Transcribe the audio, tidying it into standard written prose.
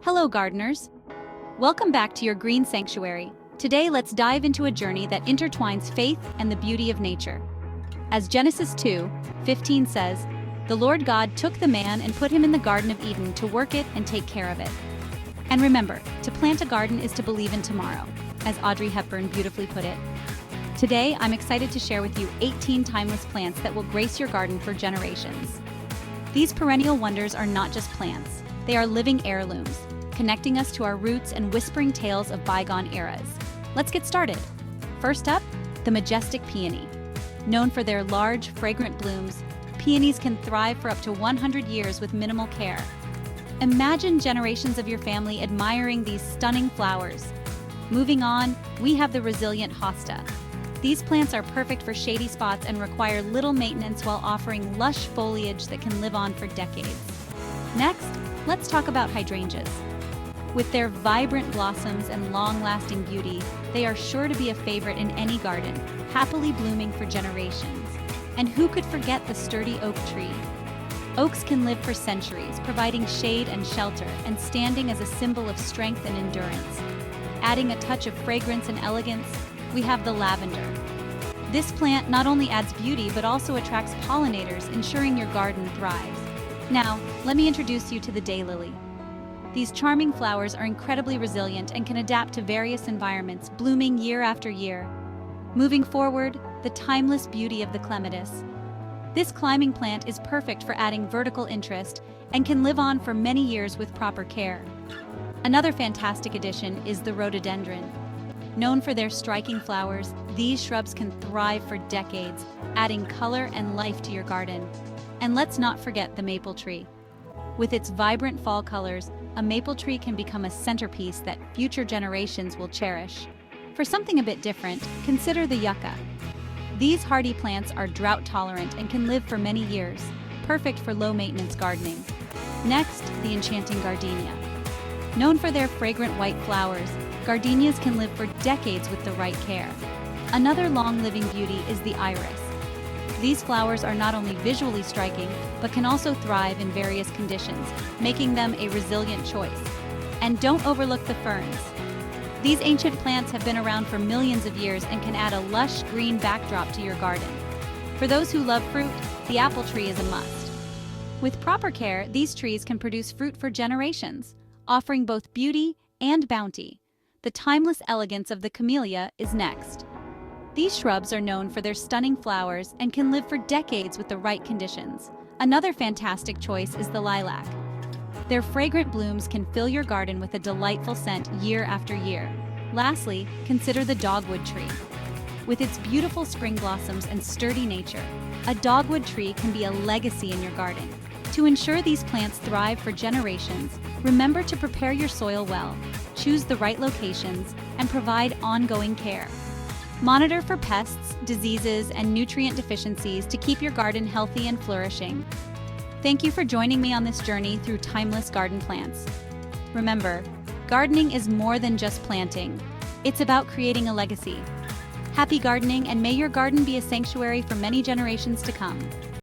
Hello, gardeners. Welcome back to your green sanctuary. Today, let's dive into a journey that intertwines faith and the beauty of nature. As Genesis 2:15 says, "The Lord God took the man and put him in the Garden of Eden to work it and take care of it." And remember, to plant a garden is to believe in tomorrow, as Audrey Hepburn beautifully put it. Today, I'm excited to share with you 18 timeless plants that will grace your garden for generations. These perennial wonders are not just plants, they are living heirlooms, connecting us to our roots and whispering tales of bygone eras. Let's get started. First up, the majestic peony. Known for their large, fragrant blooms, peonies can thrive for up to 100 years with minimal care. Imagine generations of your family admiring these stunning flowers. Moving on, we have the resilient hosta. These plants are perfect for shady spots and require little maintenance while offering lush foliage that can live on for decades. Next, let's talk about hydrangeas. With their vibrant blossoms and long-lasting beauty, they are sure to be a favorite in any garden, happily blooming for generations. And who could forget the sturdy oak tree? Oaks can live for centuries, providing shade and shelter and standing as a symbol of strength and endurance. Adding a touch of fragrance and elegance, we have the lavender. This plant not only adds beauty but also attracts pollinators, ensuring your garden thrives. Now, let me introduce you to the daylily. These charming flowers are incredibly resilient and can adapt to various environments, blooming year after year. Moving forward, the timeless beauty of the clematis. This climbing plant is perfect for adding vertical interest and can live on for many years with proper care. Another fantastic addition is the rhododendron. Known for their striking flowers, these shrubs can thrive for decades, adding color and life to your garden. And let's not forget the maple tree. With its vibrant fall colors, a maple tree can become a centerpiece that future generations will cherish. For something a bit different, consider the yucca. These hardy plants are drought-tolerant and can live for many years, perfect for low-maintenance gardening. Next, the enchanting gardenia. Known for their fragrant white flowers, gardenias can live for decades with the right care. Another long-living beauty is the iris. These flowers are not only visually striking, but can also thrive in various conditions, making them a resilient choice. And don't overlook the ferns. These ancient plants have been around for millions of years and can add a lush green backdrop to your garden. For those who love fruit, the apple tree is a must. With proper care, these trees can produce fruit for generations, offering both beauty and bounty. The timeless elegance of the camellia is next. These shrubs are known for their stunning flowers and can live for decades with the right conditions. Another fantastic choice is the lilac. Their fragrant blooms can fill your garden with a delightful scent year after year. Lastly, consider the dogwood tree. With its beautiful spring blossoms and sturdy nature, a dogwood tree can be a legacy in your garden. To ensure these plants thrive for generations, remember to prepare your soil well, choose the right locations, and provide ongoing care. Monitor for pests, diseases, and nutrient deficiencies to keep your garden healthy and flourishing. Thank you for joining me on this journey through timeless garden plants. Remember, gardening is more than just planting. It's about creating a legacy. Happy gardening, and may your garden be a sanctuary for many generations to come.